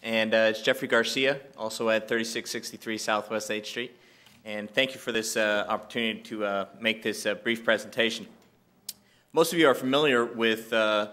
And it's Jeffrey Garcia, also at 3663 Southwest 8th Street. And thank you for this opportunity to make this brief presentation. Most of you are familiar with the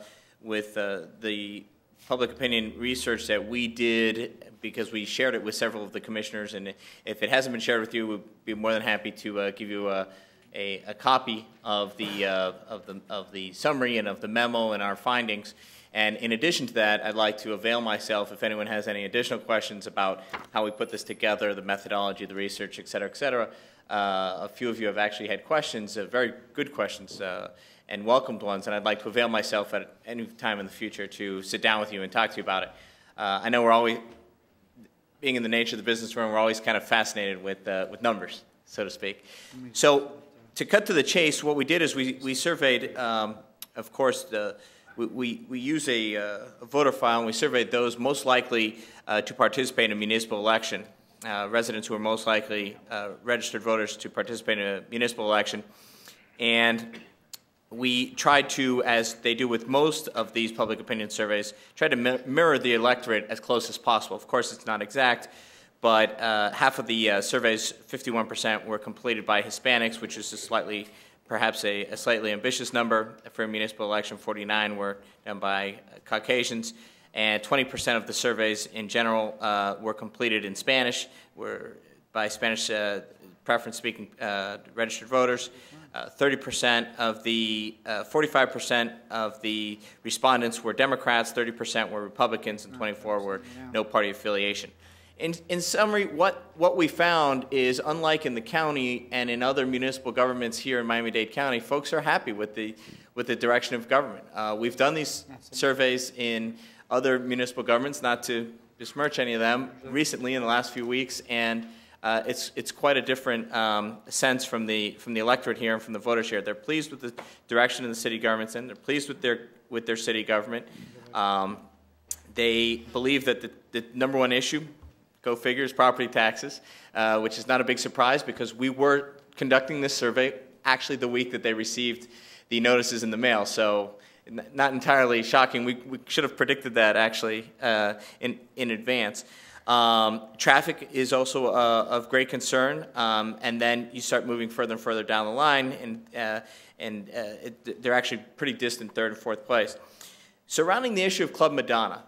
public opinion research that we did because we shared it with several of the commissioners. And if it hasn't been shared with you, we'd be more than happy to give you a copy of the summary and of the memo and our findings. And in addition to that, I'd like to avail myself, if anyone has any additional questions about how we put this together, the methodology, the research, et cetera, et cetera. A few of you have actually had questions, very good questions, and welcomed ones, and I'd like to avail myself at any time in the future to sit down with you and talk to you about it. I know we're always, being in the nature of the business room, we're always kind of fascinated with numbers, so to speak. So to cut to the chase, what we did is we surveyed, of course, we use a voter file, and we surveyed those most likely to participate in a municipal election, residents who are most likely registered voters to participate in a municipal election. And we tried to, as they do with most of these public opinion surveys, try to mirror the electorate as close as possible. Of course, it's not exact, but half of the surveys, 51%, were completed by Hispanics, which is perhaps a slightly ambitious number. For a municipal election, 49 were done by Caucasians, and 20% of the surveys in general were completed in Spanish, were by Spanish preference-speaking registered voters. 30% of the, 45% of the respondents were Democrats, 30% were Republicans, and 24 were no party affiliation. In summary, what we found is, unlike in the county and in other municipal governments here in Miami-Dade County, folks are happy with the direction of government. We've done these surveys in other municipal governments, not to besmirch any of them, recently in the last few weeks, and it's quite a different sense from the electorate here and from the voters here. They're pleased with the direction of the city government's in. They're pleased with their city government. They believe that the number one issue, go figure, is property taxes, which is not a big surprise because we were conducting this survey actually the week that they received the notices in the mail. So not entirely shocking. We should have predicted that actually in advance. Traffic is also of great concern, and then you start moving further and further down the line, and they're actually pretty distant third and fourth place. Surrounding the issue of Club Madonna,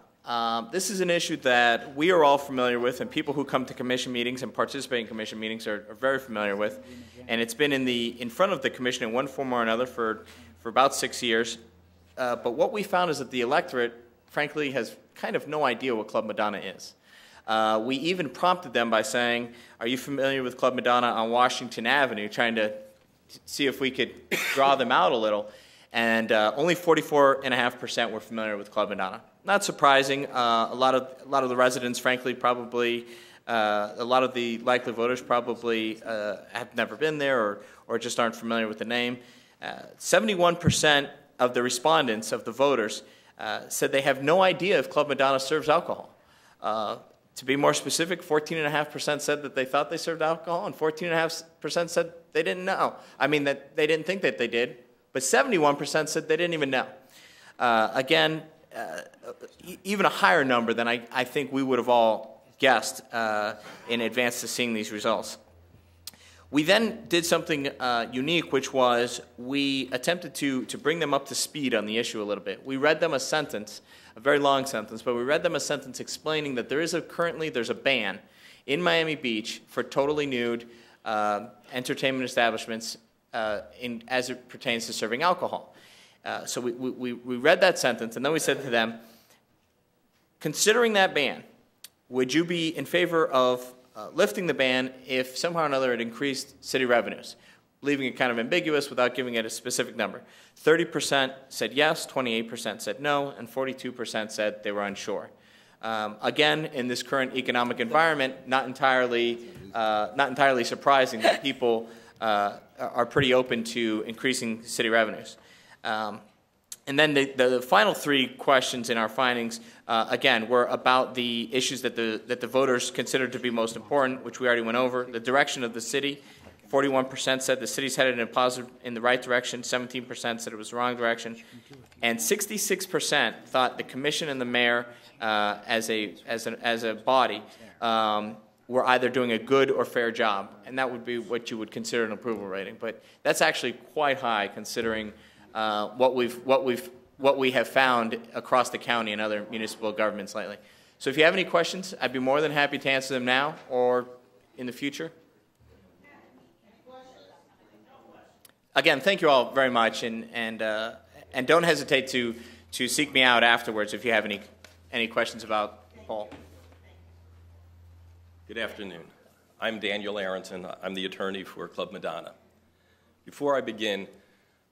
this is an issue that we are all familiar with, and people who come to commission meetings and participate in commission meetings are very familiar with. And it's been in front of the commission in one form or another for about 6 years. But what we found is that the electorate, frankly, has kind of no idea what Club Madonna is. We even prompted them by saying, are you familiar with Club Madonna on Washington Avenue, trying to see if we could draw them out a little. And only 44.5% were familiar with Club Madonna. Not surprising. A lot of the residents, frankly, probably, a lot of the likely voters probably have never been there or just aren't familiar with the name. 71% of the respondents, of the voters, said they have no idea if Club Madonna serves alcohol. To be more specific, 14.5% said that they thought they served alcohol, and 14.5% said they didn't know. I mean, that they didn't think that they did, but 71% said they didn't even know. Again, even a higher number than I think we would have all guessed in advance to seeing these results. We then did something unique, which was we attempted to bring them up to speed on the issue a little bit. We read them a sentence, a very long sentence, but we read them a sentence explaining that currently there's a ban in Miami Beach for totally nude entertainment establishments as it pertains to serving alcohol. So we read that sentence, and then we said to them, considering that ban, would you be in favor of lifting the ban if somehow or another it increased city revenues, leaving it kind of ambiguous without giving it a specific number? 30% said yes, 28% said no, and 42% said they were unsure. Again, in this current economic environment, not entirely surprising that people are pretty open to increasing city revenues. And then the final three questions in our findings, again, were about the issues that the voters considered to be most important, which we already went over: the direction of the city, 41% said the city's headed in the right direction, 17% said it was the wrong direction, and 66% thought the commission and the mayor as a body were either doing a good or fair job, and that would be what you would consider an approval rating. But that's actually quite high considering what we have found across the county and other municipal governments lately. So if you have any questions, I'd be more than happy to answer them now or in the future. Again, thank you all very much, and don't hesitate to seek me out afterwards if you have any questions about Paul. Good afternoon. I'm Daniel Aronson. I'm the attorney for Club Madonna. Before I begin,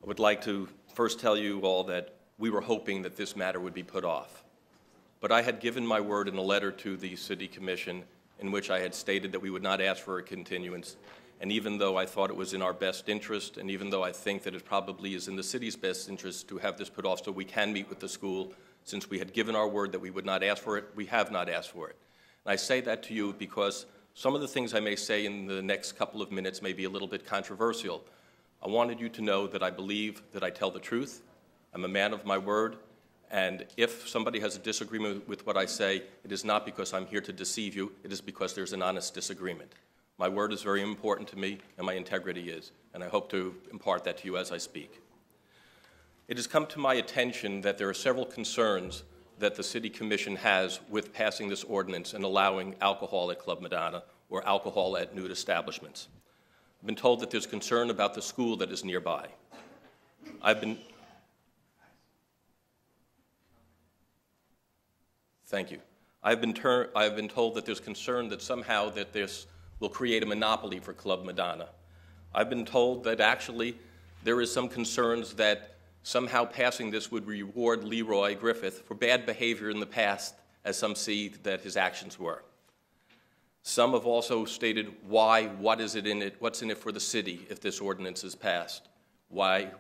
I would like to first tell you all that we were hoping that this matter would be put off. But I had given my word in a letter to the City Commission in which I had stated that we would not ask for a continuance. And even though I thought it was in our best interest, and even though I think that it probably is in the city's best interest to have this put off so we can meet with the school, since we had given our word that we would not ask for it, we have not asked for it. And I say that to you because some of the things I may say in the next couple of minutes may be a little bit controversial. I wanted you to know that I believe that I tell the truth. I'm a man of my word. And if somebody has a disagreement with what I say, it is not because I'm here to deceive you. It is because there's an honest disagreement. My word is very important to me, and my integrity is. And I hope to impart that to you as I speak. It has come to my attention that there are several concerns that the City Commission has with passing this ordinance and allowing alcohol at Club Madonna or alcohol at nude establishments. I've been told that there's concern about the school that is nearby. Thank you. I've been told that there's concern that somehow that this will create a monopoly for Club Madonna. I've been told that actually there is some concerns that somehow passing this would reward Leroy Griffith for bad behavior in the past, as some see that his actions were. Some have also stated what's in it for the city if this ordinance is passed? Why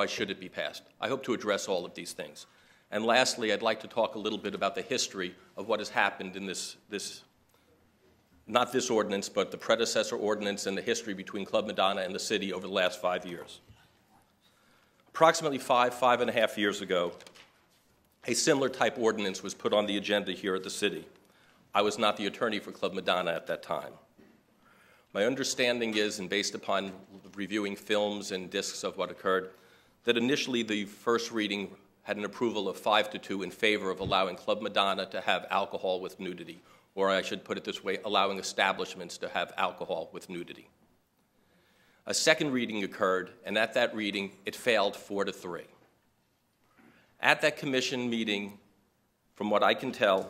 should it be passed? I hope to address all of these things. And lastly, I'd like to talk a little bit about the history of what has happened in not this ordinance, but the predecessor ordinance and the history between Club Madonna and the city over the last 5 years. Approximately 5.5 years ago, a similar type ordinance was put on the agenda here at the city. I was not the attorney for Club Madonna at that time. My understanding is, and based upon reviewing films and discs of what occurred, that initially the first reading had an approval of 5-2 in favor of allowing Club Madonna to have alcohol with nudity, or I should put it this way, allowing establishments to have alcohol with nudity. A second reading occurred, and at that reading, it failed 4-3. At that commission meeting, from what I can tell,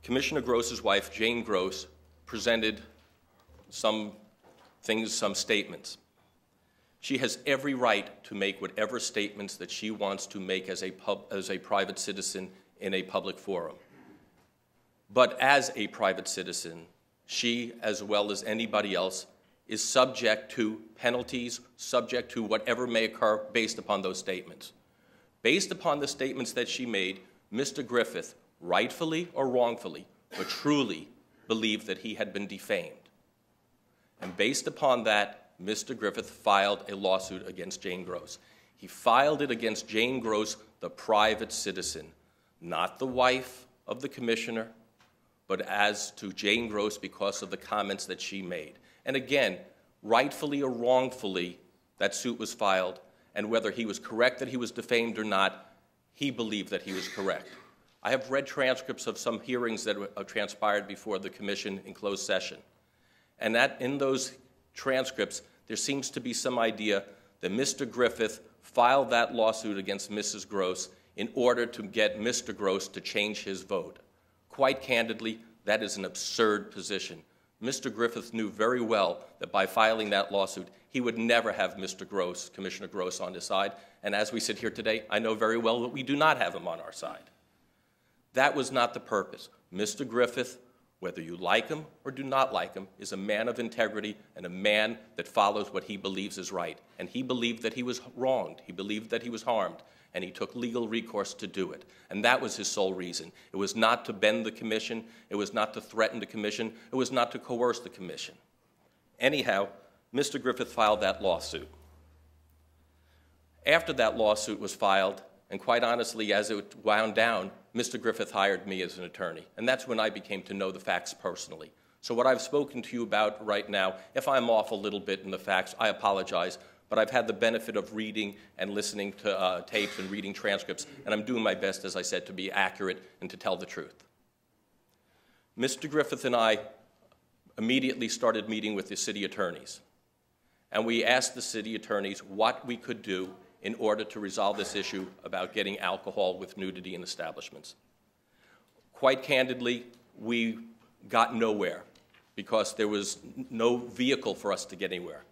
Commissioner Gross's wife, Jane Gross, presented some statements. She has every right to make whatever statements that she wants to make as a private citizen in a public forum. But as a private citizen, she, as well as anybody else, is subject to penalties, subject to whatever may occur based upon those statements. Based upon the statements that she made, Mr. Griffith, rightfully or wrongfully, but truly believed that he had been defamed. And based upon that, Mr. Griffith filed a lawsuit against Jane Gross. He filed it against Jane Gross, the private citizen, not the wife of the commissioner, but as to Jane Gross because of the comments that she made. And again, rightfully or wrongfully, that suit was filed, and whether he was correct that he was defamed or not, he believed that he was correct. I have read transcripts of some hearings that transpired before the commission in closed session. And that in those transcripts, there seems to be some idea that Mr. Griffith filed that lawsuit against Mrs. Gross in order to get Mr. Gross to change his vote. Quite candidly, that is an absurd position. Mr. Griffith knew very well that by filing that lawsuit, he would never have Mr. Gross, Commissioner Gross, on his side. And as we sit here today, I know very well that we do not have him on our side. That was not the purpose. Mr. Griffith, whether you like him or do not like him, is a man of integrity and a man that follows what he believes is right. And he believed that he was wronged. He believed that he was harmed. And he took legal recourse to do it. And that was his sole reason. It was not to bend the commission. It was not to threaten the commission. It was not to coerce the commission. Anyhow, Mr. Griffith filed that lawsuit. After that lawsuit was filed, and quite honestly, as it wound down, Mr. Griffith hired me as an attorney. And that's when I became to know the facts personally. So what I've spoken to you about right now, if I'm off a little bit in the facts, I apologize. But I've had the benefit of reading and listening to tapes and reading transcripts, and I'm doing my best, as I said, to be accurate and to tell the truth. Mr. Griffith and I immediately started meeting with the city attorneys. And we asked the city attorneys what we could do in order to resolve this issue about getting alcohol with nudity in establishments. Quite candidly, we got nowhere because there was no vehicle for us to get anywhere.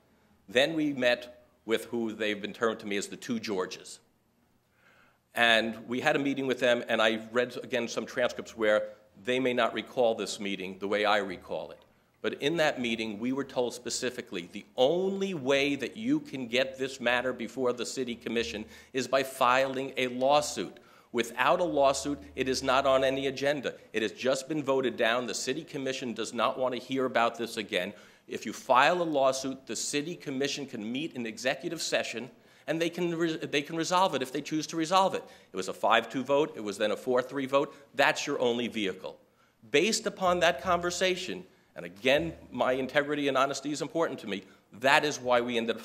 Then we met with who they've been termed to me as the two Georges. And we had a meeting with them, and I read, again, some transcripts where they may not recall this meeting the way I recall it. But in that meeting, we were told specifically, the only way that you can get this matter before the City Commission is by filing a lawsuit. Without a lawsuit, it is not on any agenda. It has just been voted down. The City Commission does not want to hear about this again. If you file a lawsuit, the City Commission can meet in executive session, and they can resolve it if they choose to resolve it. It was a 5-2 vote. It was then a 4-3 vote. That's your only vehicle. Based upon that conversation, and again, my integrity and honesty is important to me, that is why we ended up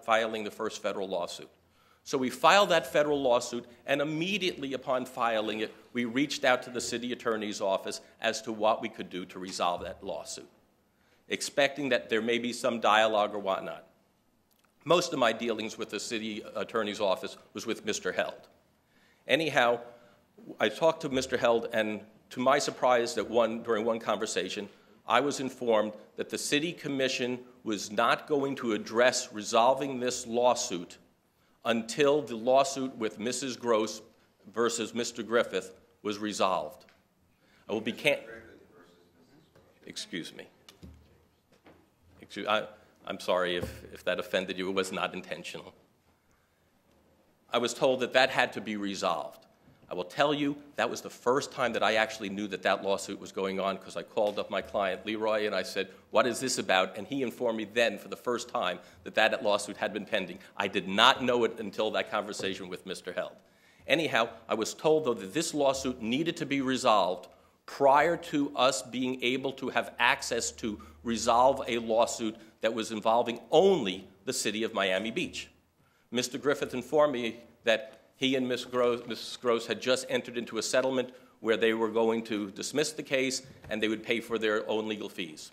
filing the first federal lawsuit. So we filed that federal lawsuit, and immediately upon filing it, we reached out to the city attorney's office as to what we could do to resolve that lawsuit, expecting that there may be some dialogue or whatnot. Most of my dealings with the city attorney's office was with Mr. Held. Anyhow, I talked to Mr. Held, and to my surprise, during one conversation, I was informed that the City Commission was not going to address resolving this lawsuit until the lawsuit with Mrs. Gross versus Mr. Griffith was resolved. Excuse me. I'm sorry if that offended you. It was not intentional. I was told that that had to be resolved. I will tell you, that was the first time that I actually knew that that lawsuit was going on, because I called up my client, Leroy, and I said, what is this about? And he informed me then for the first time that that lawsuit had been pending. I did not know it until that conversation with Mr. Held. Anyhow, I was told, though, that this lawsuit needed to be resolved prior to us being able to have access to resolve a lawsuit that was involving only the city of Miami Beach. Mr. Griffith informed me that he and Mrs. Gross had just entered into a settlement where they were going to dismiss the case and they would pay for their own legal fees.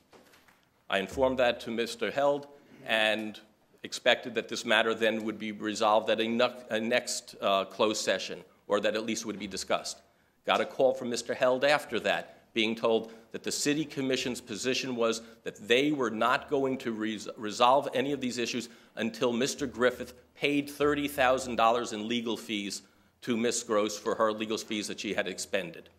I informed that to Mr. Held and expected that this matter then would be resolved at a next closed session, or that at least would be discussed. Got a call from Mr. Held after that, being told that the City Commission's position was that they were not going to resolve any of these issues until Mr. Griffith paid $30,000 in legal fees to Ms. Gross for her legal fees that she had expended.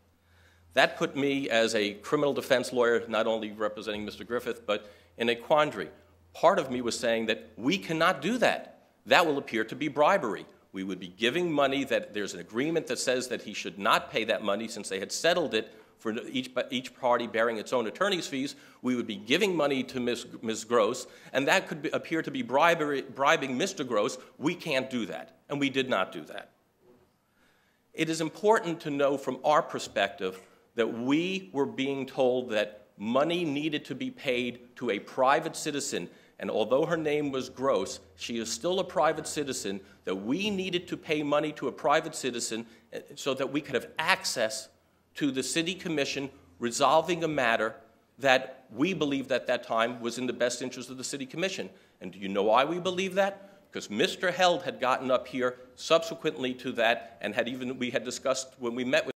That put me, as a criminal defense lawyer, not only representing Mr. Griffith, but in a quandary. Part of me was saying that we cannot do that. That will appear to be bribery. We would be giving money that there's an agreement that says that he should not pay that money since they had settled it for each party bearing its own attorney's fees. We would be giving money to Ms. Gross, and that could appear to be bribing Mr. Gross. We can't do that, and we did not do that. It is important to know from our perspective that we were being told that money needed to be paid to a private citizen, and although her name was Gross, she is still a private citizen, that we needed to pay money to a private citizen so that we could have access to the City Commission resolving a matter that we believed at that time was in the best interest of the City Commission. And do you know why we believe that? Because Mr. Held had gotten up here subsequently to that, and we had discussed when we met with